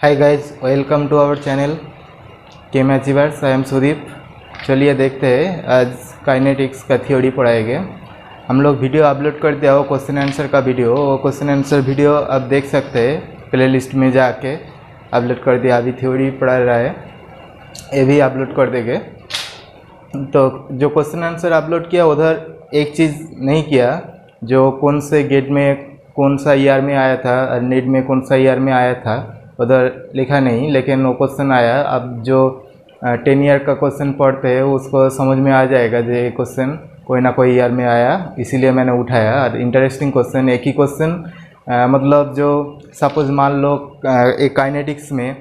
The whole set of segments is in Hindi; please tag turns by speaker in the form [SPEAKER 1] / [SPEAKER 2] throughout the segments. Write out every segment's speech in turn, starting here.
[SPEAKER 1] Hi guys, welcome to our channel chem achievers. I am Sudeep. चलिए देखते हैं, आज काइनेटिक्स का थ्योरी पढ़ाएंगे। हम लोग वीडियो अपलोड कर दिया वो क्वेश्चन आंसर का वीडियो। वो क्वेश्चन आंसर वीडियो आप देख सकते हैं, प्ले लिस्ट में जाके अपलोड कर दिया। अभी थ्योरी पढ़ा रहा है, ये भी अपलोड कर देंगे। तो जो क्वेश्चन आंसर अपलोड किया उधर एक चीज़ नहीं किया, जो कौन से गेट में कौन सा ईयर में आया था, नेट में कौन सा ईयर में आया था उधर लिखा नहीं, लेकिन वो क्वेश्चन आया। अब जो 10 ईयर का क्वेश्चन पढ़ते हैं उसको समझ में आ जाएगा जो ये क्वेश्चन कोई ना कोई ईयर में आया, इसीलिए मैंने उठाया। और इंटरेस्टिंग क्वेश्चन, एक ही क्वेश्चन मतलब जो सपोज मान लो एक काइनेटिक्स में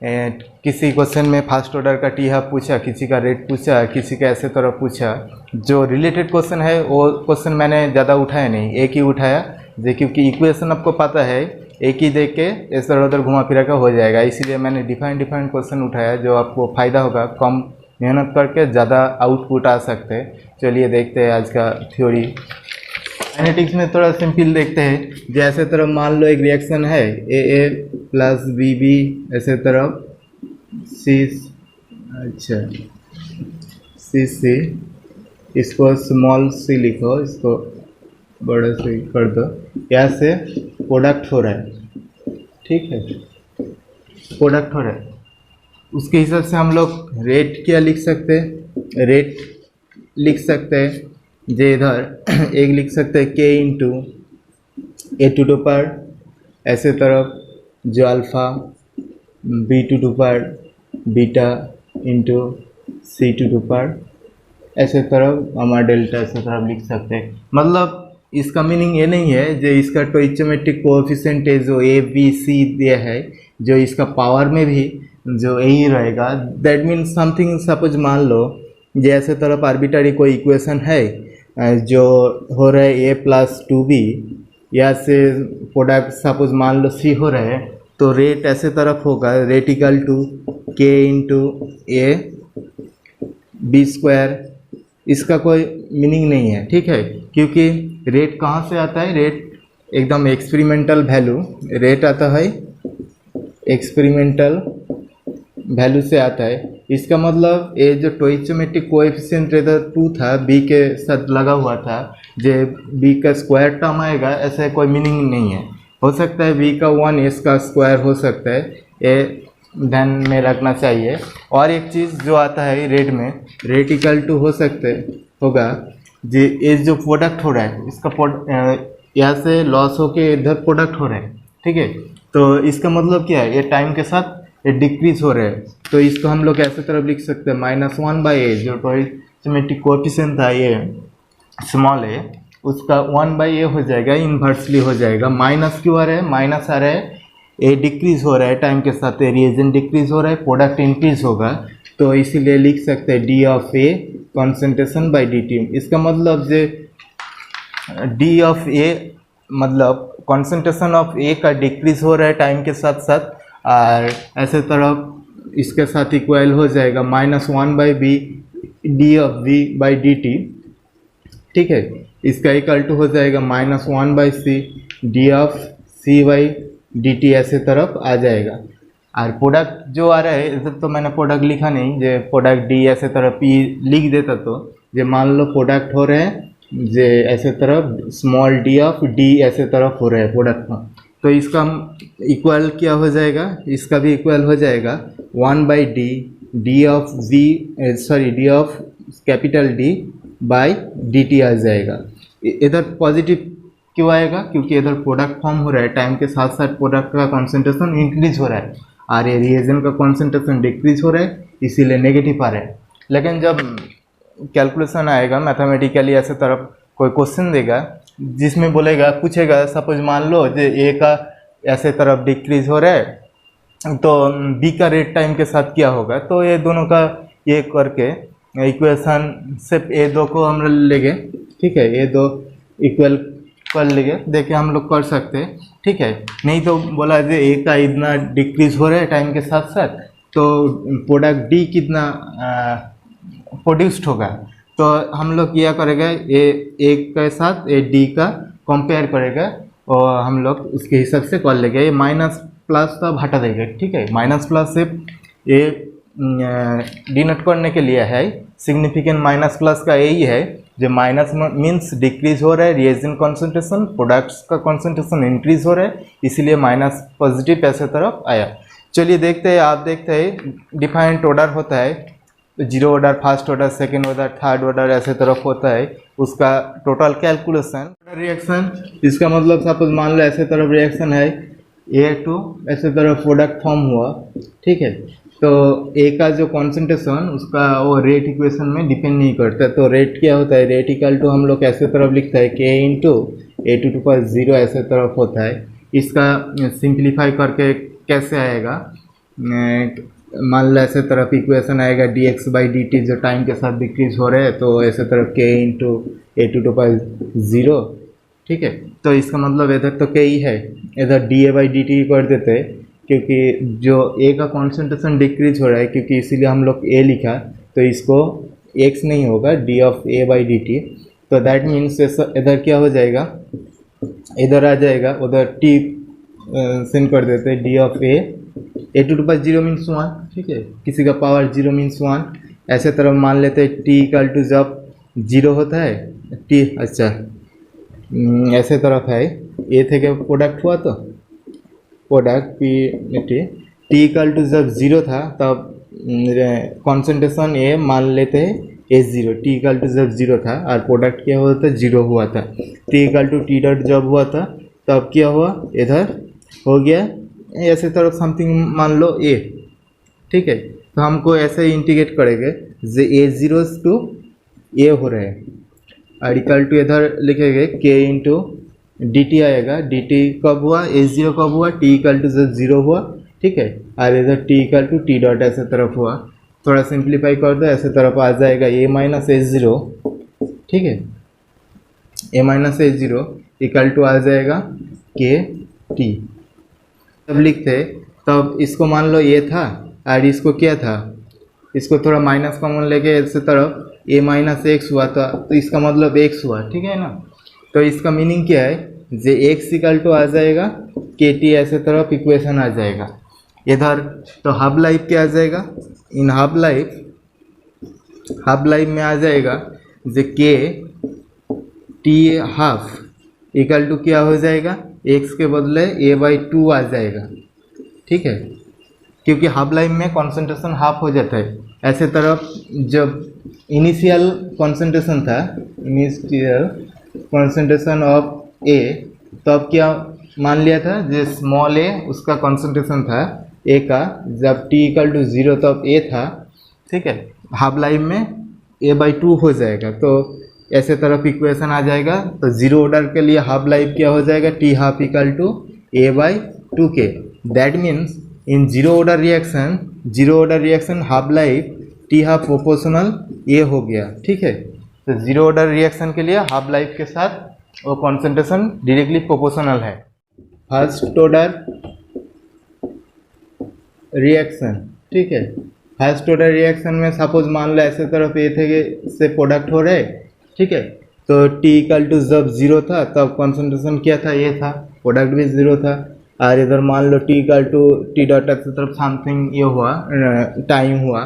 [SPEAKER 1] किसी क्वेश्चन में फर्स्ट ऑर्डर का टी हाफ पूछा, किसी का रेट पूछा, किसी का ऐसे तरह पूछा। जो रिलेटेड क्वेश्चन है वो क्वेश्चन मैंने ज़्यादा उठाया नहीं, एक ही उठाया जो, क्योंकि इक्वेशन आपको पता है, एक ही देख के इधर उधर घुमा फिरा का हो जाएगा। इसीलिए मैंने डिफरेंट क्वेश्चन उठाया जो आपको फ़ायदा होगा, कम मेहनत करके ज़्यादा आउटपुट आ सकते हैं। चलिए देखते हैं आज का थ्योरी। काइनेटिक्स में थोड़ा सिंपल देखते हैं। जैसे तरह मान लो एक रिएक्शन है ए प्लस बी ऐसे तरह सी, इसको स्मॉल सी लिखो, इसको बड़ा से कर दो। यहाँ से प्रोडक्ट हो रहा है, ठीक है, प्रोडक्ट हो रहा है। उसके हिसाब से हम लोग रेट क्या लिख सकते हैं, रेट लिख सकते हैं जे इधर एक लिख सकते हैं के इंटू ए टू टू पर, ऐसे तरफ जो अल्फ़ा बी टू टू पर beta into C two two पर, ऐसे तरफ हमारा डेल्टा ऐसे तरफ लिख सकते हैं। मतलब इसका मीनिंग ये नहीं है जो इसका स्टोइचोमेट्रिक कोएफिशिएंट है जो ए बी सी दिया है, जो इसका पावर में भी जो यही रहेगा। दैट मीन्स समथिंग, सपोज मान लो जैसे तरफ आर्बिट्ररी कोई इक्वेशन है जो हो रहा है ए प्लस 2b, या से प्रोडक्ट सपोज मान लो सी हो रहा है, तो रेट ऐसे तरफ होगा, rate equal to K into A B square. इसका कोई मीनिंग नहीं है, ठीक है, क्योंकि रेट कहाँ से आता है, रेट एकदम एक्सपेरिमेंटल वैल्यू, रेट आता है एक्सपेरिमेंटल वैल्यू से आता है। इसका मतलब ये जो स्टोइचोमेट्रिक कोएफिशिएंट इधर 2 था, बी के साथ लगा हुआ था, जो बी का स्क्वायर टर्म आएगा, ऐसा कोई मीनिंग नहीं है। हो सकता है बी का 1 इसका स्क्वायर हो सकता है, ये ध्यान में रखना चाहिए। और एक चीज़ जो आता है रेट में, रेट इक्वल टू हो सकते होगा जी ये जो प्रोडक्ट हो रहा है, इसका यहाँ से लॉस होके इधर प्रोडक्ट हो रहा है, ठीक है। तो इसका मतलब क्या है, ये टाइम के साथ ये डिक्रीज हो रहा है। तो इसको हम लोग ऐसे तरफ लिख सकते हैं -1/a, जो स्टोइचोमेट्रिक कोएफिशिएंट था ये स्मॉल है, उसका 1/a हो जाएगा, इन्वर्सली हो जाएगा। माइनस क्यों आ रहा है, माइनस आ रहा है, ए डिक्रीज हो रहा है टाइम के साथ, रिएजेंट डिक्रीज हो रहा है, प्रोडक्ट इंक्रीज होगा, तो इसीलिए लिख सकते हैं D of a concentration by D T. इसका मतलब जो डी ऑफ ए मतलब कॉन्सेंट्रेशन ऑफ ए का डिक्रीज हो रहा है टाइम के साथ साथ, और ऐसे तरफ इसके साथ इक्वल हो जाएगा -1/b D of v by D T, ठीक है। इसका इक्वल टू हो जाएगा -1/c D of c by D T, ऐसे तरफ आ जाएगा। और प्रोडक्ट जो आ रहा है इधर तो मैंने प्रोडक्ट लिखा नहीं, जो प्रोडक्ट डी ऐसे तरफ पी लिख देता, तो जो मान लो प्रोडक्ट हो रहे हैं जो ऐसे तरफ स्मॉल डी ऑफ डी ऐसे तरफ हो रहा है प्रोडक्ट में, तो इसका इक्वल क्या हो जाएगा, इसका भी इक्वल हो जाएगा 1/d D of D of capital D by D T आ जाएगा। इधर पॉजिटिव क्यों आएगा, क्योंकि इधर प्रोडक्ट फॉर्म हो रहा है, टाइम के साथ साथ प्रोडक्ट का कॉन्सेंट्रेशन इंक्रीज हो रहा है और ये रिएजेंट का कॉन्सेंट्रेशन डिक्रीज हो रहा है, इसीलिए नेगेटिव आ रहा है। लेकिन जब कैलकुलेशन आएगा मैथमेटिकली, ऐसे तरफ कोई क्वेश्चन देगा जिसमें बोलेगा, पूछेगा, सपोज मान लो जो ए का ऐसे तरफ डिक्रीज हो रहा है, तो बी का रेट टाइम के साथ क्या होगा, तो ये दोनों का ये करके इक्वेशन सिर्फ ए दो को हम लेंगे, ठीक है, ये दो इक्वल कर लेंगे, देखे हम लोग कर सकते हैं, ठीक है। नहीं तो बोला जो ए का इतना डिक्रीज हो रहा है टाइम के साथ साथ, तो प्रोडक्ट डी कितना प्रोड्यूस्ड होगा, तो हम लोग क्या करेगा, ए के साथ ए डी का कंपेयर करेगा और हम लोग उसके हिसाब से कर लेंगे। ये प्लस तो अब हटा देंगे, ठीक है। माइनस प्लस सिर्फ ये डिनोट करने के लिए है, सिग्निफिकेंट माइनस प्लस का यही है, जो माइनस मीन्स डिक्रीज हो रहा है रिएजेंट कॉन्सेंट्रेशन, प्रोडक्ट्स का कॉन्सेंट्रेशन इंक्रीज हो रहा है, इसीलिए माइनस पॉजिटिव ऐसे तरफ आया। चलिए देखते हैं, आप देखते हैं डिफाइंड ऑर्डर होता है, zero order, first order, second order, third order ऐसे तरफ होता है, उसका टोटल कैलकुलेशन रिएक्शन। इसका मतलब सपोज मान लो ऐसे तरफ रिएक्शन है A2, ऐसे तरफ प्रोडक्ट फॉर्म हुआ, ठीक है। तो ए का जो कॉन्सेंट्रेशन उसका वो रेट इक्वेशन में डिपेंड नहीं करता, तो रेट क्या होता है, रेट इक्वल टू हम लोग ऐसे तरफ लिखता है K इंटू A2 ऐसे तरफ होता है। इसका सिंप्लीफाई करके कैसे आएगा, मान लो ऐसे तरफ इक्वेशन आएगा dx/dt जो टाइम के साथ डिक्रीज हो रहे हैं, तो ऐसे तरफ K इंटू A2 ठीक है। तो इसका मतलब इधर तो K ही है, इधर dA/dt कर देते हैं, क्योंकि जो A का कॉन्सेंट्रेशन डिक्रीज हो रहा है, क्योंकि इसीलिए हम लोग A लिखा, तो इसको x नहीं होगा d/A/dt, तो दैट मीन्स इधर क्या हो जाएगा, इधर आ जाएगा, उधर t सेंड कर देते हैं d/A2 मीन्स 1, ठीक है, किसी का पावर 0 मीन्स 1, ऐसे तरफ मान लेते हैं t इक्वल टू जब 0 होता है t, अच्छा ऐसे तरफ है A थे के प्रोडक्ट हुआ, तो प्रोडक्ट टी इक्वल टू जब 0 था तब कॉन्सेंट्रेशन ए मान लेते हैं A0, टी इक्वल टू जब 0 था और प्रोडक्ट क्या हुआ था, 0 हुआ था। T equal to T dot जब हुआ था तब क्या हुआ, इधर हो गया ऐसे तरफ समथिंग मान लो A, ठीक है। तो हमको ऐसे इंटीग्रेट करेंगे जो A0 टू A हो रहे हैं, और इक्वल टू इधर लिखेंगे K इंटू dt आएगा, dt कब हुआ, A0 कब हुआ, t इक्वल टू जब 0 हुआ, ठीक है, और इधर t equal to T dot ऐसे तरफ हुआ। थोड़ा सिंप्लीफाई कर दो, ऐसे तरफ आ जाएगा A-A0, ठीक है, A-A0 इक्वल टू आ जाएगा KT। तब लिखते तब इसको मान लो ये था और इसको क्या था, इसको थोड़ा माइनस कॉमन लेके ऐसे तरफ A-x हुआ था, तो इसका मतलब x हुआ, ठीक है ना। तो इसका मीनिंग क्या है, जे x इक्वल टू आ जाएगा KT ऐसे तरफ इक्वेशन आ जाएगा इधर। तो हाफ लाइफ क्या आ जाएगा, इन हाफ लाइफ में आ जाएगा जे KT हाफ इक्वल टू क्या हो जाएगा, x के बदले A/2 आ जाएगा, ठीक है, क्योंकि हाफ लाइफ में कॉन्सेंट्रेशन हाफ हो जाता है। ऐसे तरफ जब इनिशियल कॉन्सेंट्रेशन था, इनिशियल कॉन्सेंट्रेशन ऑफ A, तो अब क्या मान लिया था, जो स्मॉल a उसका कॉन्सेंट्रेशन था A का, जब t इक्वल टू 0 तब A था, ठीक है, हाफ लाइफ में A/2 हो जाएगा, तो ऐसे तरफ इक्वेशन आ जाएगा। तो जीरो ऑर्डर के लिए हाफ लाइफ क्या हो जाएगा, t half equal to A/2k। That means in zero order reaction half life t half proportional A हो गया, ठीक है। तो जीरो ऑर्डर रिएक्शन के लिए हाफ लाइफ के साथ वो कॉन्सेंट्रेशन डायरेक्टली प्रोपोर्शनल है। फर्स्ट ऑर्डर रिएक्शन, ठीक है, फर्स्ट ऑर्डर रिएक्शन में सपोज मान लो ऐसे तरफ ए थे से प्रोडक्ट हो रहे, ठीक है, तो t इक्वल टू जब 0 था तब कॉन्सेंट्रेशन क्या था, ये था, प्रोडक्ट भी 0 था, और इधर मान लो t equal to T dot की तरफ समथिंग ये हुआ, टाइम हुआ,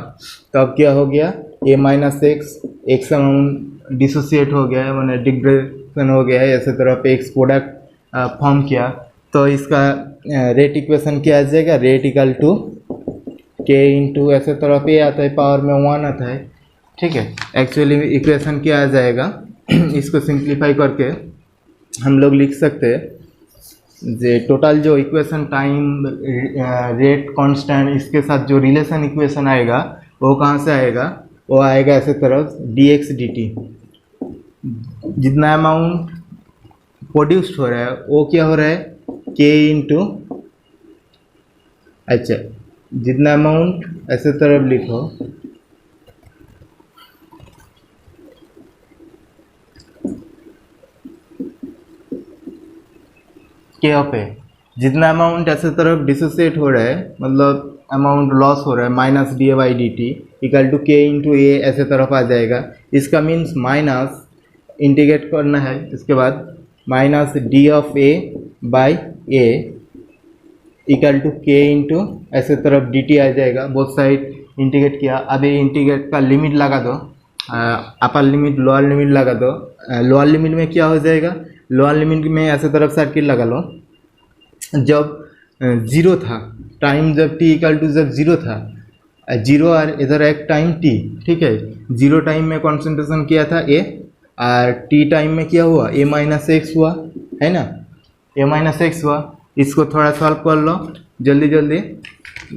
[SPEAKER 1] तब क्या हो गया, A-x अमाउंट डिसोसिएट हो गया है, मैंने डिग्रेडेशन हो गया है, ऐसे तरफ x प्रोडक्ट फॉर्म किया। तो इसका रेट इक्वेशन क्या आ जाएगा, rate equal to k into ऐसे तरफ A आता है, पावर में 1 आता है, ठीक है। एक्चुअली इक्वेशन क्या आ जाएगा इसको सिंप्लीफाई करके हम लोग लिख सकते हैं जे टोटल जो इक्वेशन टाइम रेट कांस्टेंट इसके साथ जो रिलेशन इक्वेशन आएगा वो कहाँ से आएगा, वो आएगा ऐसे तरफ dx dt। जितना अमाउंट प्रोड्यूस्ड हो रहा है वो क्या हो रहा है, k इंटू, अच्छा जितना अमाउंट ऐसे तरफ लिखो, के ऑफ ए, जितना अमाउंट ऐसे तरफ डिसोसिएट हो रहा है, मतलब अमाउंट लॉस हो रहा है, minus dA/dt equal to k into A ऐसे तरफ आ जाएगा। इसका मीन्स माइनस इंटीग्रेट करना है, इसके बाद minus d of A by A equal to K into ऐसे तरफ डी टी आ जाएगा, बोथ साइड इंटीग्रेट किया। अब ये इंटीग्रेट का लिमिट लगा दो, अपर लिमिट लोअर लिमिट लगा दो। लोअर लिमिट में क्या हो जाएगा, लोअर लिमिट में ऐसे तरफ सर्किल लगा लो, जब जीरो था टाइम, जब टी इक्वल टू जब जीरो था, जीरो और इधर एक टाइम टी, ठीक है। जीरो टाइम में कॉन्सेंट्रेशन किया था ए, और टी टाइम में क्या हुआ, ए माइनस एक्स हुआ, है ना, ए माइनस एक्स हुआ। इसको थोड़ा सॉल्व कर लो, जल्दी जल्दी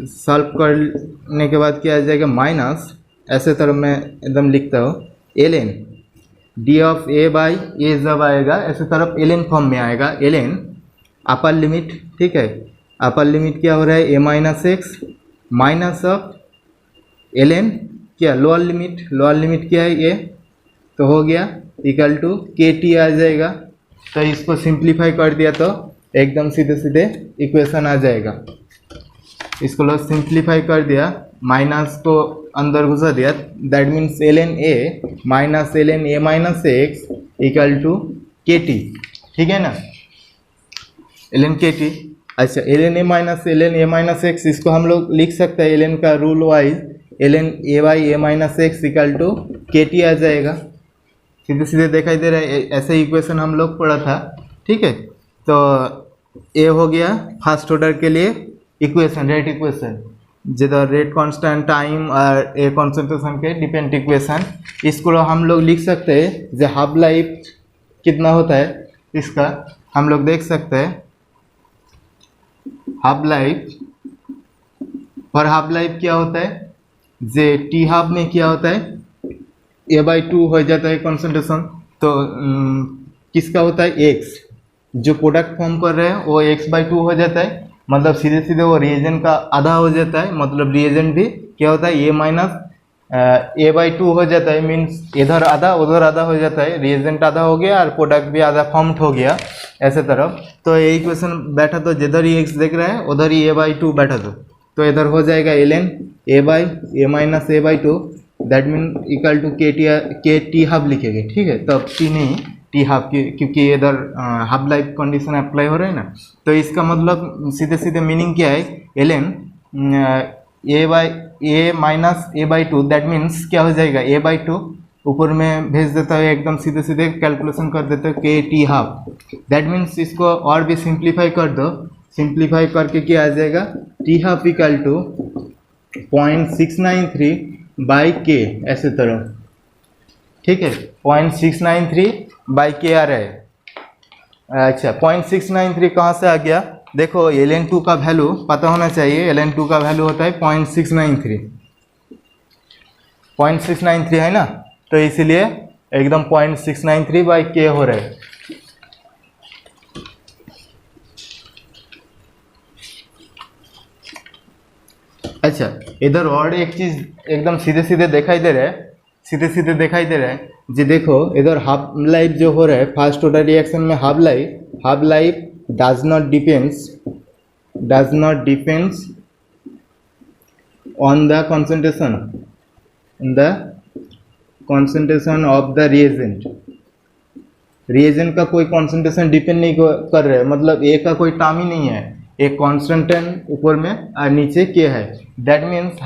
[SPEAKER 1] सॉल्व करने के बाद क्या आ जाएगा, माइनस ऐसे तरफ मैं एकदम लिखता हूँ L N D of A by A जब आएगा ऐसे तरफ एल एन फॉर्म में आएगा, एल एन अपर लिमिट, ठीक है। अपर लिमिट क्या हो रहा है, A minus X minus of L N क्या लोअर लिमिट, लोअर लिमिट क्या है ए, तो हो गया इक्वल टू के टी आ जाएगा। तो इसको सिंप्लीफाई कर दिया तो एकदम सीधे सीधे इक्वेशन आ जाएगा। इसको लोग सिंप्लीफाई कर दिया, माइनस को अंदर घुसा दिया, that means L N A minus L N A minus X equal to K T, ठीक है ना, एल एन के टी। अच्छा, L N A minus X, इसको हम लोग लिख सकते हैं एल एन का rule wise, L N A by A minus X equal to K T आ जाएगा। सीधे सीधे दिखाई दे रहा है, ऐसे इक्वेशन हम लोग पढ़ा था, ठीक है। तो ए हो गया फर्स्ट ऑर्डर के लिए इक्वेशन, रेट इक्वेशन, जिधर रेट कांस्टेंट टाइम और ए कॉन्सेंट्रेशन के डिपेंड इक्वेशन। इसको हम लोग लिख सकते हैं जो हाफ लाइफ कितना होता है इसका हम लोग देख सकते हैं। हाफ लाइफ, पर हाफ लाइफ क्या होता है, जे टी हाफ में क्या होता है, ए बाई टू हो जाता है कॉन्सेंट्रेशन, तो किसका होता है, एक्स, जो प्रोडक्ट फॉर्म कर रहे हैं वो एक्स बाई टू हो जाता है, मतलब सीधे सीधे वो रिएजेंट का आधा हो जाता है, मतलब रिएजेंट भी क्या होता है, A minus A by to हो जाता है, मीन्स इधर आधा उधर आधा हो जाता है, रिएजेंट आधा हो गया और प्रोडक्ट भी आधा फॉर्म्ड हो गया ऐसे तरफ। तो ये इक्वेशन बैठा तो जिधर ही एक्स देख रहा है उधर ही ए बाई टू बैठा तो इधर हो जाएगा L N A by A minus A by two, that mean equal to K T half लिखेंगे, ठीक है। तब टी नहीं टी हाफ, क्योंकि इधर हाफ लाइफ कंडीशन अप्लाई हो रहा है ना। तो इसका मतलब सीधे सीधे मीनिंग क्या है, L N A by A minus A by two, that means क्या हो जाएगा, ए बाई टू ऊपर में भेज देता है, एकदम सीधे सीधे कैलकुलेशन कर देते हो के टी हाफ, दैट मीन्स इसको और भी सिंप्लीफाई कर दो, सिंप्लीफाई करके क्या आ जाएगा, T half equal to 0.693 by K ऐसे तरह, ठीक है। 0.693 बाई के आ रहा है। अच्छा, 0.693 कहाँ से आ गया, देखो एल एन टू का वैल्यू पता होना चाहिए, एल एन टू का वैल्यू होता है 0.693 है ना, तो इसीलिए एकदम 0.693 बाई के हो रहा है। अच्छा, इधर और एक चीज एकदम सीधे सीधे दिखाई दे रहा है, सीधे सीधे दिखाई दे रहा है जी, देखो इधर हाफ लाइफ जो हो रहा है फर्स्ट ऑर्डर रिएक्शन में, half life does not depends on the concentration of the reagent का कोई कॉन्सेंट्रेशन डिपेंड नहीं कर रहा है, मतलब ए का कोई टर्म ही नहीं है, एक कॉन्स्टेंट ऊपर में और नीचे के है, दैट मीन्स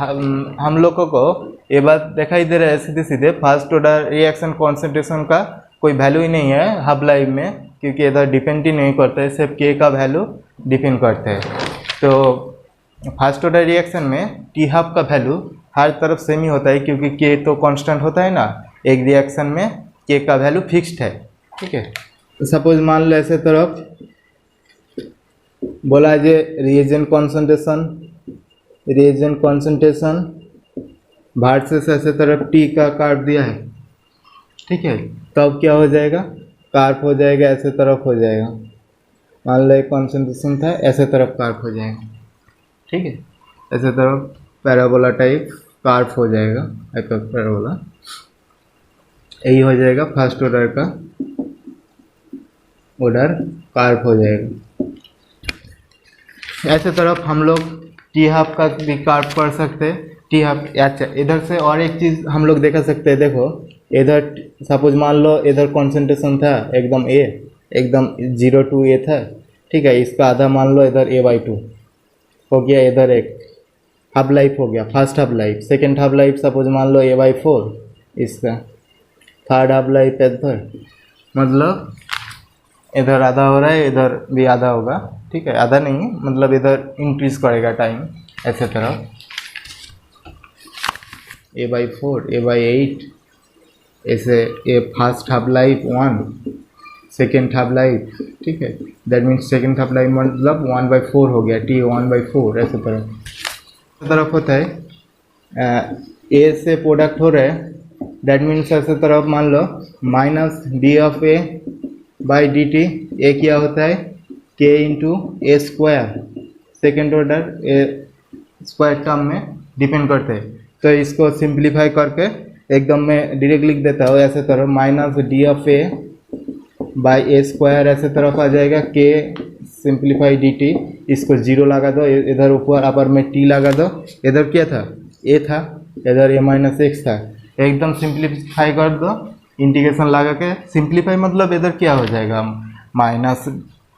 [SPEAKER 1] हम लोगों को ये बात दिखाई दे रहा है सीधे सीधे, फर्स्ट ऑर्डर रिएक्शन कॉन्सेंट्रेशन का कोई वैल्यू ही नहीं है हाफ लाइफ में, क्योंकि इधर डिपेंड ही नहीं करता है, सिर्फ के का वैल्यू डिपेंड करता है। तो फर्स्ट ऑर्डर रिएक्शन में टी हाफ का वैल्यू हर तरफ सेम ही होता है, क्योंकि के तो कांस्टेंट होता है ना, एक रिएक्शन में के का वैल्यू फिक्स्ड है, ठीक है। तो सपोज मान लो ऐसे तरफ बोला जे रिएजेंट कॉन्सेंट्रेशन वर्सेस ऐसे तरफ टी का काट दिया है, ठीक है। तब क्या हो जाएगा, कार्प हो जाएगा, ऐसे तरफ हो जाएगा, मान लो एक कॉन्सेंट्रेशन था ऐसे तरफ कार्प हो जाएगा, ठीक है, ऐसे तरफ पैराबोला टाइप कार्प हो जाएगा, पैराबोला, यही हो जाएगा फर्स्ट ऑर्डर का ऑर्डर कार्प हो जाएगा। ऐसे तरफ हम लोग टी हाफ का भी कार्प कर सकते हैं, टी हाफ। अच्छा, इधर से और एक चीज़ हम लोग देखा सकते हैं, देखो इधर सपोज मान लो इधर कॉन्सेंट्रेशन था एकदम 0 to A था, ठीक है, इसका आधा मान लो इधर A/2, हो गया इधर एक हाफ लाइफ हो गया, first half life. Second half life suppose मान लो a/4 इसका, थर्ड हाफ लाइफ इधर, मतलब इधर आधा हो रहा है, इधर भी आधा होगा, ठीक है, आधा नहीं है मतलब इधर इंक्रीज करेगा टाइम ऐसे तरह, a/4 a/8 ऐसे, ये first half life 1, second half life, ठीक है, that means second half life मतलब 1/4 हो गया, t 1/4 ऐसे तरफ होता है। ए से प्रोडक्ट हो रहा है, दैट मीन्स ऐसे तरफ मान लो minus D of A by D T, A क्या होता है के into A square, second order A square term में डिपेंड करते हैं। तो इसको सिंप्लीफाई करके एकदम मैं डायरेक्ट लिख देता हूँ ऐसे तरफ, minus D of A by A square ऐसे तरफ आ जाएगा, के सिंप्लीफाई डी टी, इसको जीरो लगा दो, इधर ऊपर अपर में टी लगा दो, इधर क्या था ए था, इधर ए माइनस एक्स था, एकदम सिंप्लीफाई कर दो, इंटीग्रेशन लगा के सिंप्लीफाई मतलब इधर क्या हो जाएगा माइनस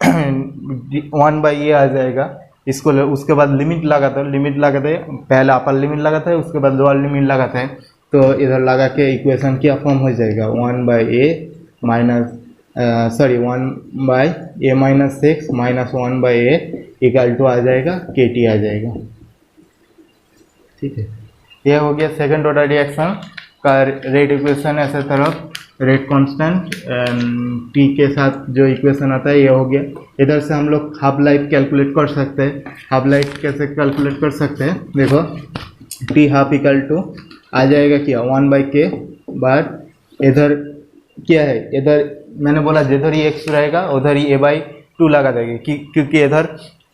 [SPEAKER 1] 1/a आ जाएगा, इसको उसके बाद लिमिट लगाते हैं, लिमिट लगाते हैं, पहले अपर लिमिट लगाते हैं उसके बाद लोअर लिमिट लगाते हैं, तो इधर लगा के इक्वेशन क्या फॉर्म हो जाएगा 1/a minus 1/a minus X minus 1/a equal to आ जाएगा kt आ जाएगा, ठीक है। ये हो गया सेकंड ऑर्डर रिएक्शन का रेट इक्वेशन, ऐसे तरफ रेट कांस्टेंट टी के साथ जो इक्वेशन आता है ये हो गया। इधर से हम लोग हाफ लाइफ कैलकुलेट कर सकते हैं। हाफ लाइफ कैसे कैलकुलेट कर सकते हैं, देखो टी हाफ इक्वल टू आ जाएगा क्या 1/k बार इधर क्या है, इधर मैंने बोला जिधर ही एक्स रहेगा उधर ही a/2 लगा देंगे क्योंकि इधर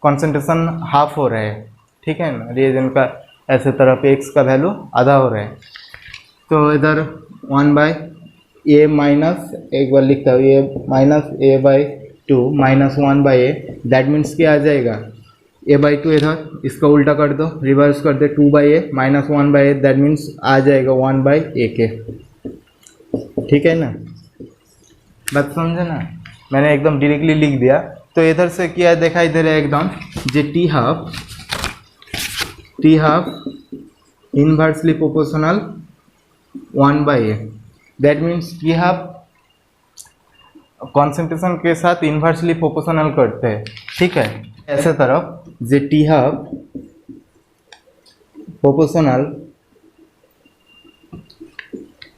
[SPEAKER 1] कॉन्सेंट्रेशन हाफ हो रहा है, ठीक है ना, रिएजेंट का ऐसे तरफ एक्स का वैल्यू आधा हो रहा है, तो इधर 1/a माइनस, एक बार लिखता हूँ ये minus a/2 minus 1/a, that means क्या आ जाएगा a/2, इधर इसका उल्टा कर दो, रिवर्स कर दे 2/a minus 1/a, that means आ जाएगा 1/ak, ठीक है ना, बात समझे ना, मैंने एकदम डायरेक्टली लिख दिया। तो इधर से क्या दिखाई दे रहा है एकदम जे T half inversely proportional 1/a, that means T half concentration के साथ इनवर्सली प्रोपोर्शनल करते हैं, ठीक है। ऐसे तरफ जे T half proportional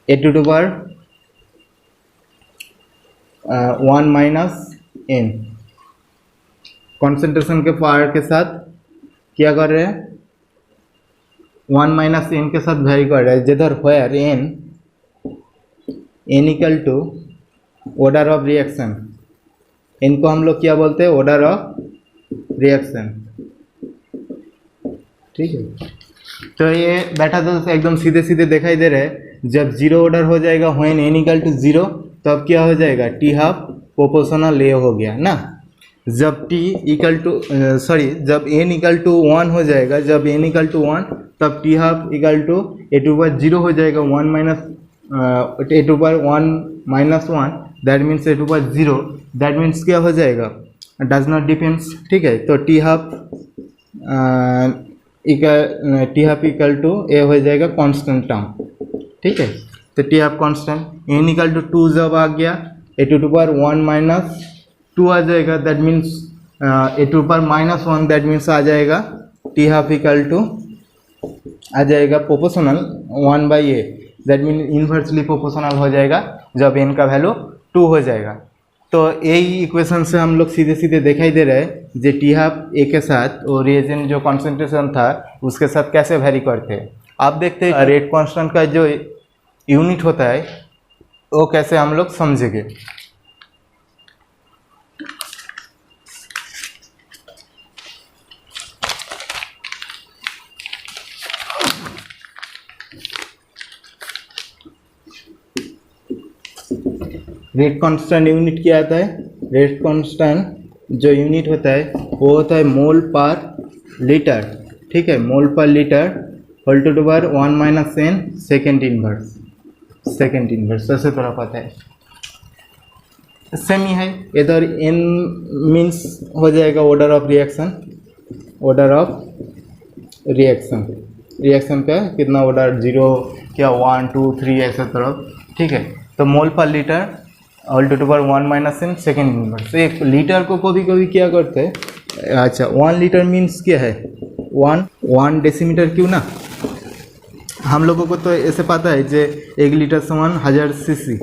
[SPEAKER 1] a to the power 1 minus n concentration के पावर के साथ क्या कर रहे हैं 1 माइनस n के साथ वेरी कर रहे हैं, जिधर where n equal to order of reaction, इनको हम लोग क्या बोलते हैं ऑर्डर ऑफ रिएक्शन, ठीक है। तो ये बैठा तो एकदम सीधे सीधे दिखाई दे रहे हैं, जब जीरो ऑर्डर हो जाएगा व्हेन n इक्वल टू 0 तब क्या हो जाएगा टी हाफ प्रोपोर्शनल ए हो गया ना, जब t इक्वल टू जब n इक्वल टू 1 हो जाएगा, जब n इक्वल टू 1 तब T half equal to a to power 0 हो जाएगा, 1 minus a to power 1 minus 1, that means a to power 0, that means क्या हो जाएगा डज नॉट डिपेंड्स, ठीक है। तो T half equal to A हो जाएगा कांस्टेंट टर्म, ठीक है। तो T half constant, n equal to 2 जब आ गया a टू पावर 1 माइनस 2 आ जाएगा, that means a to power minus 1, that means आ जाएगा टी हाफ इक्वल टू आ जाएगा proportional 1/a, that mean inversely proportional हो जाएगा जब n का वैल्यू 2 हो जाएगा। तो यही इक्वेशन से हम लोग सीधे सीधे दिखाई दे रहे हैं जे टी हाफ ए के साथ और रिएजेंट जो कॉन्सेंट्रेशन था उसके साथ कैसे वेरी करते हैं। आप देखते हैं रेट कांस्टेंट का जो यूनिट होता है वो कैसे हम लोग समझेंगे। रेट कांस्टेंट यूनिट क्या आता है, रेट कांस्टेंट जो यूनिट होता है वो होता है मोल पर लीटर, ठीक है, mole per litre whole to power 1 minus n second inverse ऐसे तरह आता है। सेम ही है, इधर n मीन्स हो जाएगा order of reaction, order of reaction का कितना ऑर्डर, 0 क्या 1 2 3 ऐसा तरफ, ठीक है। तो mole per litre all to power 1 minus n second inverse. तो एक लीटर को कभी कभी क्या करते हैं, अच्छा 1 लीटर मीन्स क्या है, 1 डेसीमीटर क्यों ना, हम लोगों को तो ऐसे पता है जे 1 लीटर समान 1000 CC,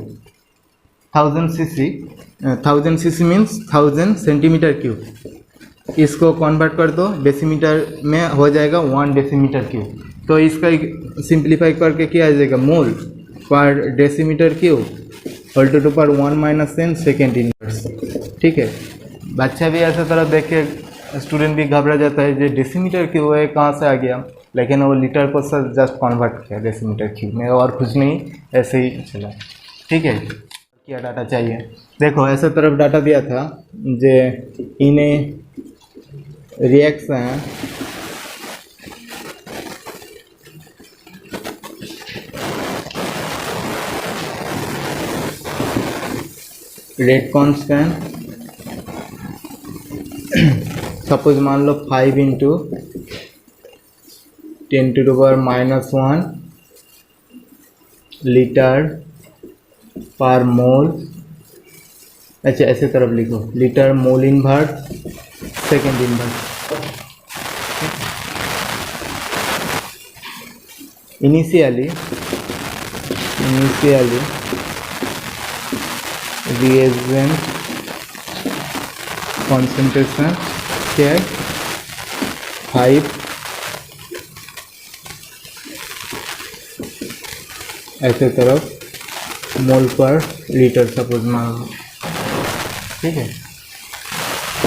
[SPEAKER 1] 1000 CC means 1000 centimetre cube. इसको कन्वर्ट कर दो डेसीमीटर में, हो जाएगा 1 डेसीमीटर क्यूब। तो इसका सिंप्लीफाई करके क्या आ जाएगा, mole per decimetre cube all to power 1 minus n second inverse, ठीक है। बच्चा भी ऐसा तरह देख के स्टूडेंट भी घबरा जाता है जो डेसीमीटर क्यूब है कहाँ से आ गया, लेकिन वो लीटर को सर जस्ट कन्वर्ट किया डेसीमीटर क्यूब में, और कुछ नहीं, ऐसे ही चला, ठीक है। क्या डाटा चाहिए, देखो ऐसा तरफ डाटा दिया था जे इन्हें रिएक्शन रेट कांस्टेंट, सपोज मान लो 5 इंटू 10⁻⁻1 लीटर पर मोल, अच्छा ऐसे तरफ लिखो, litre mole inverse second inverse. Initially reagent concentration क्या है 5 ऐसे तरफ मोल पर लीटर सपोज मान लो, ठीक है।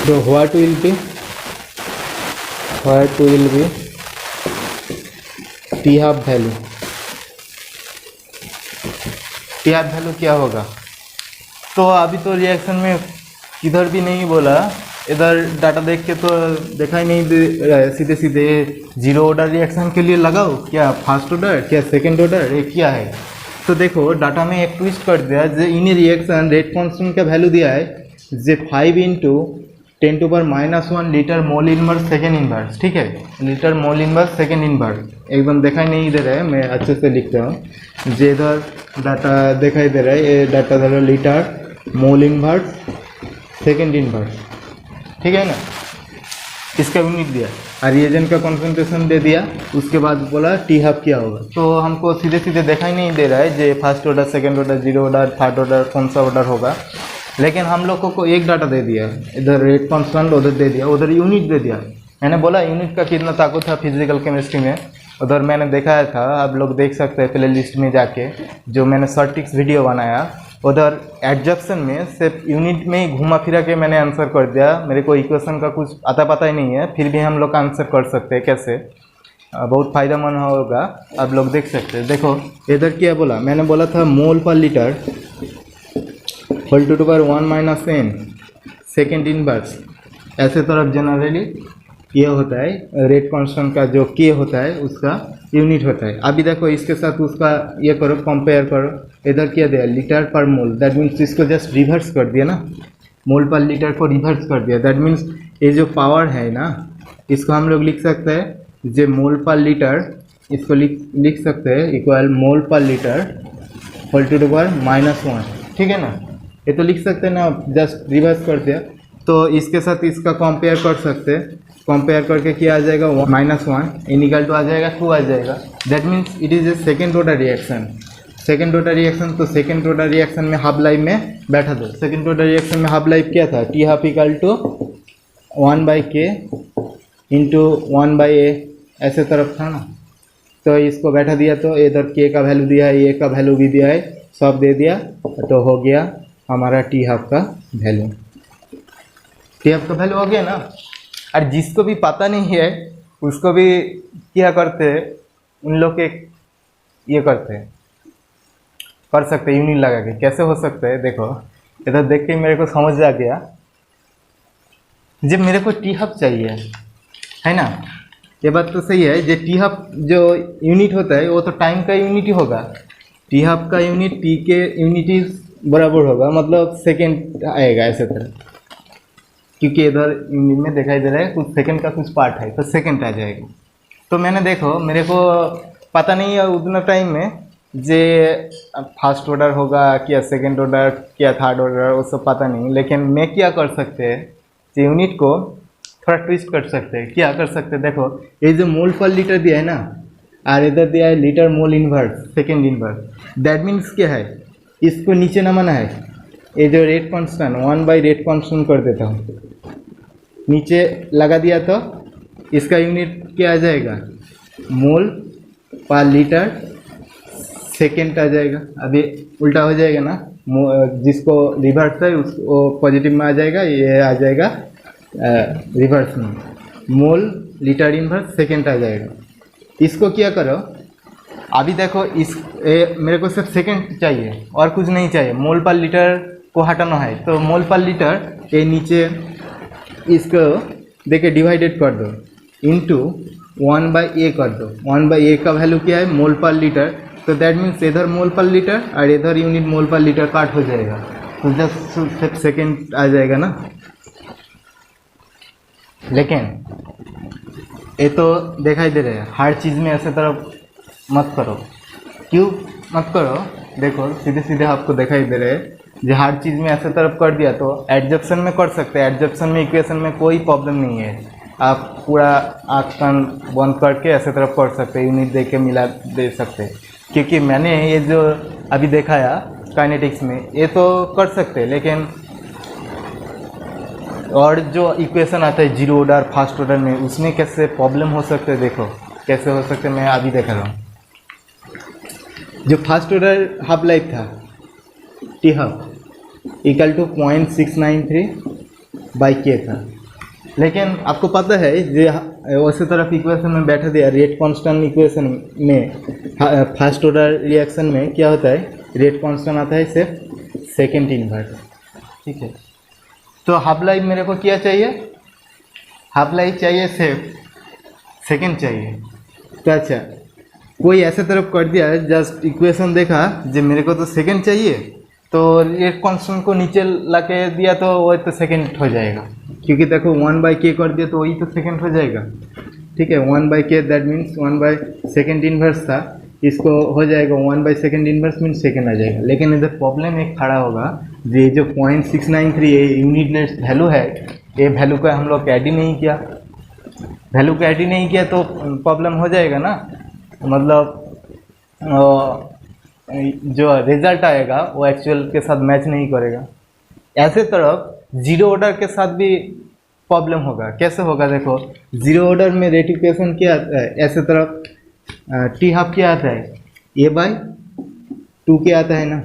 [SPEAKER 1] तो what will be T half value, T half value क्या होगा, तो अभी तो रिएक्शन में किधर भी नहीं बोला, इधर डाटा देख के तो देखा ही नहीं दे रहा है, सीधे सीधे 0 ऑर्डर रिएक्शन के लिए लगाओ, क्या फर्स्ट ऑर्डर क्या सेकंड ऑर्डर, ये क्या है। तो देखो डाटा में एक ट्विस्ट कर दिया, जो इन रिएक्शन रेट कांस्टेंट का वैल्यू दिया है जे 5 into 10⁻⁻1 litre mole inverse second inverse, ठीक है, litre mole inverse second inverse, एकदम दिखाई नहीं दे रहा है, मैं अच्छे से लिख रहा हूँ, जे इधर डाटा दिखाई दे रहा है, ये डाटा धरो litre mole inverse second inverse, ठीक है ना। इसका यूनिट दिया और रिएजेंट का कॉन्सेंट्रेशन दे दिया, उसके बाद बोला टी हाफ क्या होगा। तो हमको सीधे सीधे दिखाई नहीं दे रहा है जे first order second order 0 order third order कौन सा ऑर्डर होगा, लेकिन हम लोगों को एक डाटा दे दिया, इधर रेट कांस्टेंट उधर दे दिया, उधर यूनिट दे दिया। मैंने बोला यूनिट का कितना ताकत था फिजिकल केमिस्ट्री में, उधर मैंने दिखाया था, आप लोग देख सकते हैं प्ले लिस्ट में जाके, जो मैंने शॉर्ट टिक्स वीडियो बनाया, उधर एडजक्शन में सिर्फ यूनिट में ही घुमा फिरा के मैंने आंसर कर दिया। मेरे को इक्वेशन का कुछ आता पता ही नहीं है, फिर भी हम लोग आंसर कर सकते हैं कैसे, बहुत फ़ायदेमंद होगा, आप लोग देख सकते हैं। देखो इधर क्या बोला, मैंने बोला था mole per litre whole to power 1 minus n second inverse, ऐसे तरफ जनरली ये होता है रेट कांस्टेंट का जो के होता है उसका यूनिट होता है। अभी देखो इसके साथ उसका ये करो, कंपेयर करो, इधर क्या दिया लीटर पर मोल, दैट मीन्स इसको जस्ट रिवर्स कर दिया ना, मोल पर लीटर को रिवर्स कर दिया, दैट मीन्स ये जो पावर है ना, इसको हम लोग लिख सकते हैं जो मोल पर लीटर, इसको लिख सकते हैं equal mole per litre whole to power -1, ठीक है ना, ये तो लिख सकते हैं ना, जस्ट रिवर्स कर दिया। तो इसके साथ इसका कंपेयर कर सकते हैं, कंपेयर करके क्या आ जाएगा -1 इनिकल टू आ जाएगा 2 आ जाएगा, that means it is a second order reaction. Second order reaction, तो सेकेंड ऑर्डर रिएक्शन में हाफ लाइफ में बैठा दो, सेकेंड ऑर्डर रिएक्शन में हाफ लाइफ क्या था, T half equal to 1/k into 1/a ऐसे तरफ था ना, तो इसको बैठा दिया, तो इधर के का वैल्यू दिया है, ए का वैल्यू भी दिया है, सब दे दिया, तो हो गया हमारा टी हाफ का वैल्यू, टी हाफ का वैल्यू हो गया ना। और जिसको भी पता नहीं है उसको भी क्या करते हैं, उन लोग के ये करते हैं, कर सकते हैं यूनिट लगा के, कैसे हो सकता है, देखो इधर देख के मेरे को समझ आ गया, जब मेरे को टी हाफ चाहिए है ना, ये बात तो सही है, जो टी हाफ जो यूनिट होता है वो तो टाइम का यूनिट ही होगा, टी हाफ का यूनिट टी के यूनिट बराबर होगा, मतलब सेकेंड आएगा ऐसे तरह, क्योंकि इधर यूनिट में दिखाई दे रहा है कुछ सेकंड का कुछ पार्ट है, तो सेकंड आ जाएगा। तो मैंने देखो मेरे को पता नहीं है उतना टाइम में जे फर्स्ट ऑर्डर होगा क्या सेकंड ऑर्डर क्या थर्ड ऑर्डर, वो सब पता नहीं। लेकिन मैं क्या कर सकते हैं, जो यूनिट को थोड़ा ट्विस्ट कर सकते हैं। क्या कर सकते हैं, देखो ये जो मोल पर लीटर दिया है ना, और इधर दिया है litre mole inverse second inverse, that means क्या है, इसको नीचे नमाना है। ये जो रेट कॉन्स्टेंट 1 रेट कॉन्स्टेंट कर देता हूँ, नीचे लगा दिया तो इसका यूनिट क्या आ जाएगा, मोल पर लीटर सेकेंड आ जाएगा। अभी उल्टा हो जाएगा ना, जिसको रिवर्स है उसको पॉजिटिव में आ जाएगा, ये आ जाएगा रिवर्स में, मोल लीटर इनवर्स सेकेंड आ जाएगा। इसको क्या करो, अभी देखो मेरे को सिर्फ सेकेंड चाहिए और कुछ नहीं चाहिए, मोल पर लीटर को हटाना है। तो मोल पर लीटर ये नीचे इसको देखे डिवाइडेड कर दो इंटू 1/a कर दो। 1/a का वैल्यू क्या है, मोल पर लीटर। तो दैट मीन्स इधर मोल पर लीटर और इधर यूनिट मोल पर लीटर काट हो जाएगा, तो जस्ट सेकेंड आ जाएगा ना। लेकिन ये तो दिखाई दे रहा है, हर चीज़ में ऐसे तरफ मत करो। क्यों मत करो, देखो सीधे सीधे आपको दिखाई दे रहे हैं, जो हर चीज़ में ऐसे तरफ कर दिया तो एडजप्शन में कर सकते हैं। एडजप्शन में इक्वेशन में कोई प्रॉब्लम नहीं है, आप पूरा आँख कान बंद करके ऐसे तरफ कर सकते हैं, यूनिट दे के मिला दे सकते हैं। क्योंकि मैंने ये जो अभी दिखाया काइनेटिक्स में ये तो कर सकते हैं, लेकिन और जो इक्वेशन आता है जीरो ऑर्डर फर्स्ट ऑर्डर में, उसमें कैसे प्रॉब्लम हो सकते हैं, देखो कैसे हो सकते हैं, मैं अभी दिखा रहा हूँ। जो फर्स्ट ऑर्डर हाफ लाइफ था T half equal to 0.693/k था। लेकिन आपको पता है जो उसी तरफ इक्वेशन में बैठा दिया रेट कांस्टेंट इक्वेशन में, फर्स्ट ऑर्डर रिएक्शन में क्या होता है, रेट कांस्टेंट आता है सिर्फ सेकेंड इनवर्स। ठीक है, तो हाफ लाइफ मेरे को क्या चाहिए, हाफ लाइफ चाहिए सिर्फ सेकेंड चाहिए। तो अच्छा कोई ऐसे तरफ कर दिया, जस्ट इक्वेशन देखा जो मेरे को तो सेकेंड चाहिए, तो रेट कांस्टेंट को नीचे ला के दिया तो वही तो सेकेंड हो जाएगा। क्योंकि देखो 1/k कर दिया तो वही तो सेकेंड हो जाएगा। ठीक है, 1/k दैट मीन्स 1/सेकेंड इनवर्स था, इसको हो जाएगा 1/सेकेंड इनवर्स मीन्स सेकेंड आ जाएगा। लेकिन इधर प्रॉब्लम एक खड़ा होगा, ये जो 0.693 ये यूनिट वैल्यू है, ये वैल्यू का हम लोग ऐड ही नहीं किया, वैल्यू को ऐड ही नहीं किया तो प्रॉब्लम हो जाएगा ना। मतलब जो रिजल्ट आएगा वो एक्चुअल के साथ मैच नहीं करेगा। ऐसे तरफ जीरो ऑर्डर के साथ भी प्रॉब्लम होगा। कैसे होगा, देखो जीरो ऑर्डर में रेट इक्वेशन क्या आता है, ऐसे तरफ टी हाफ क्या आता है, a/2 के आता है ना।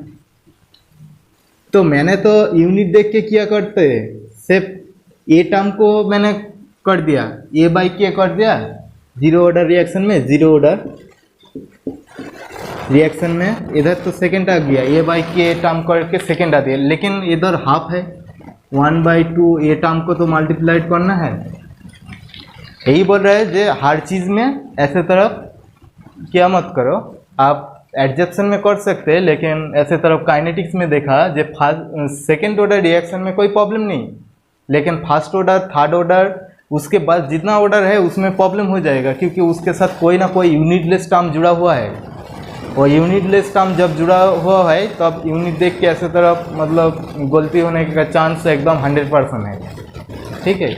[SPEAKER 1] तो मैंने तो यूनिट देख के क्या करते हैं, सिर्फ ए टर्म को मैंने कर दिया, a/k कर दिया जीरो ऑर्डर रिएक्शन में, जीरो ऑर्डर रिएक्शन में इधर तो सेकेंड आ गया, a/k टर्म करके सेकेंड आ दिया। लेकिन इधर हाफ है, 1/2 ए टर्म को तो मल्टीप्लाइड करना है। यही बोल रहा है जो हर चीज़ में ऐसे तरफ क्या मत करो, आप एडजप्शन में कर सकते हैं, लेकिन ऐसे तरफ काइनेटिक्स में देखा जो सेकेंड ऑर्डर रिएक्शन में कोई प्रॉब्लम नहीं, लेकिन फर्स्ट ऑर्डर थर्ड ऑर्डर उसके बाद जितना ऑर्डर है उसमें प्रॉब्लम हो जाएगा, क्योंकि उसके साथ कोई ना कोई यूनिटलेस टर्म जुड़ा हुआ है। और यूनिटलेस टर्म जब जुड़ा हुआ है तब यूनिट देख के ऐसे तरफ मतलब गलती होने का चांस एकदम 100% है। ठीक है।